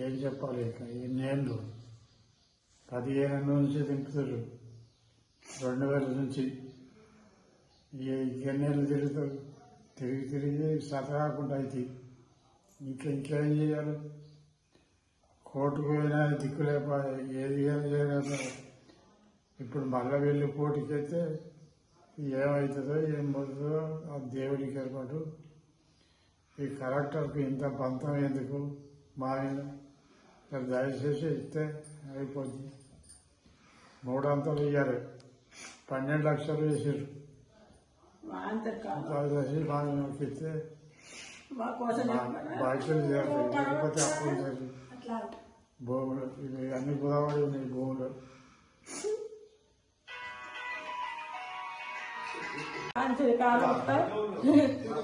ఏం చెప్పాలి ఇక ఎన్నేళ్ళు 15 నుంచి దింపుతారు 2000 నుంచి ఎన్నేళ్ళు తిరుగుతారు తిరిగి సతకాకుండా అయితే ఇంకేం చేయాలి కోర్టుకు పోయినా దిక్కు లేకపోతే ఏది చేయలేకపోతే ఇప్పుడు మళ్ళీ వెళ్ళి కోర్టుకి అయితే ఏమవుతుందో ఏం పోతుందో ఆ దేవుడికి ఏర్పాటు ఈ కలెక్టర్కి ఇంత పంతం ఎందుకు మా మీద దయచేసి ఇస్తే అయిపోద్ది 3 అంతలు ఇయ్యారు 12 లక్షలు వేసారు మాకు ఇస్తే బాధ్యతలు చేస్తాయి లేకపోతే అప్పులు చేయాలి భూములు ఇవి అన్ని గోదావరి ఉన్నాయి భూములు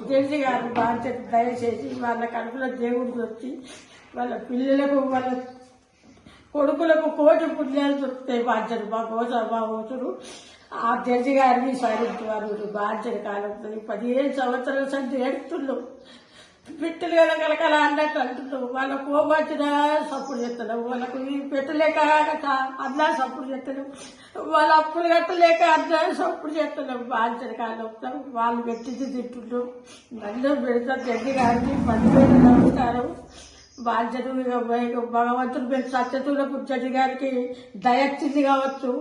జడ్జి గారు బాధ్యత దయచేసి వాళ్ళ కడుపులో దేవుడికి వచ్చి వాళ్ళ పిల్లలకు వాళ్ళ కొడుకులకు కోటి పుణ్యాలు దొరుకుతాయి బాధ్యత మా కోసరు ఆ జడ్జి గారిని సాధించేవారు బాధ్యత కాలుతుంది 15 సంవత్సరాల సంది ఏడుతున్నాం పెట్టెలు కదా కలకల అన్నట్టు అంటున్నావు వాళ్ళ కోపచ్చినా సప్పుడు చేస్తున్నావు వాళ్ళకు పెట్టలేక అన్నా సప్పుడు చేస్తున్నావు వాళ్ళ అప్పులు కట్టలేక అన్నా సప్పుడు చేస్తున్నావు బాధ్యత కాలుతాం వాళ్ళు పెట్టింది తింటున్నావు అందరూ పెడతారు జడ్జి గారిని 10,000 నమస్కారం బాధ్యత భగవంతుడు మీరు సత్యతూలకు జడ్జి గారికి దయచ్చింది కావచ్చు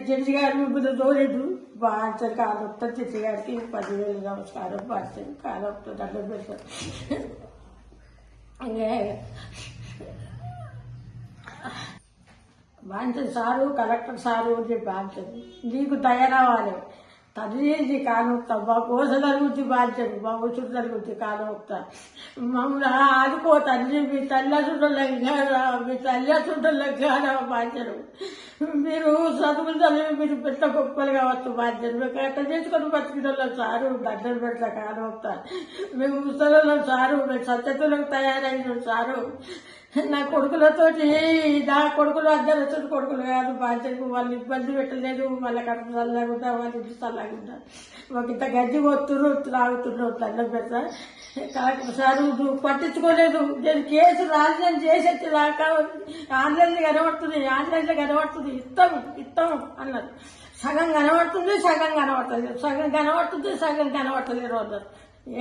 జడ్జి గారి మిమ్మల్ని దోరెడు బాధ్యత కాలొక్త జడ్జి గారికి 10,000 నమస్కారం బాధ్యత కాలొక్త దండం పెడతారు బాధ్యత సారు కలెక్టర్ సారు బాధ్యత నీకు దయ రావాలి తండ్రి కాలుతా మా కోసం జరుగుద్ది బాధ్యత మా ఉచుడు జరుగుద్ది కాలుతా మమ్మల్ని ఆదుకో తండ్రి మీ తల్లిదండ్రులగా మీ తల్లిదండ్రులగా బాధ్యత మీరు చదువులు చదివి మీరు పెద్ద గొప్పలు కావచ్చు బాధ్యత మీకు ఎట్లా చేసుకొని బతికిన సారు దండలు పెడతా కాలుతా మేము ముసలిలో సారు మేము సత్యతలకు తయారైన సారు నా కొడుకులతోటి నా కొడుకులు అందరితో కొడుకులు కాదు బాధ్యతకు వాళ్ళు ఇబ్బంది పెట్టలేదు వాళ్ళ కడుపు చల్లకుండా వాళ్ళ ఇంటి చల్లకుండా మాకు ఇంత గడ్డి పోతున్నారు తాగుతున్నారు దండం పెడతా సార్ నువ్వు పట్టించుకోలేదు నేను కేసు రాజధాని చేసేది దాకా ఆన్లైన్లో కనబడుతుంది ఇస్తాము అన్నారు సగం కనబడుతుంది సగం కనబడతలేదు అన్నారు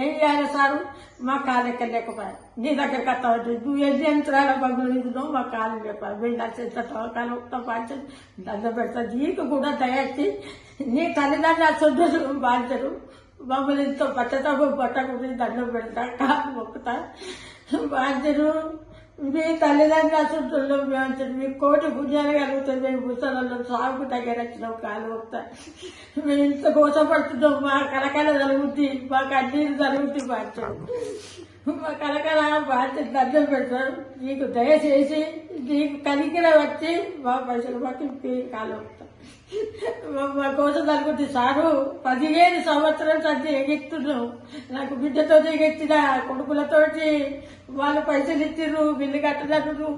ఏం చేయాలి సారు మా కాలు ఎక్కడ లేకపోయా నీ దగ్గరికి వస్తావు నువ్వు ఎన్ని యంత్రాల బగ్గులు తింటున్నావు మా కాలు లేకపోయా మీరు నచ్చేస్తా కాలు ఒక్క బాధ్యత దండ పెడతా నీకు కూడా దయచి నీ తల్లిదండ్రులు సొంత బాధ్యతలు మమ్మల్ని ఇంత బట్టకుండా దండం పెడతా కాలు మొక్కుతా బాధ్యతలు మీ తల్లిదండ్రులు అసలు మేము కోటి పుణ్యాలు కలుగుతుంది మేము ముసలలో సాగు దగ్గర వచ్చినాం కాలు మొక్తా మేము ఇంత కోసపడుతున్నాం మా కలకల జరుగుద్ది మా కన్నీరు జరుగుద్ది బాధ్యత మా కలకల బాధ్యత దండం పెడతారు నీకు దయచేసి నీకు కలిగిన వచ్చి మా పైసలు పట్టి కాలు మొక్తా మా కోసం జరుగుద్ది సారు 15 సంవత్సరాల సంది ఎగెత్తున్నాం నాకు బిడ్డతో ఎగెత్తిన కొడుకులతోటి వాళ్ళు పైసలు ఇచ్చిర్రు బిల్లు కట్టదన్నారు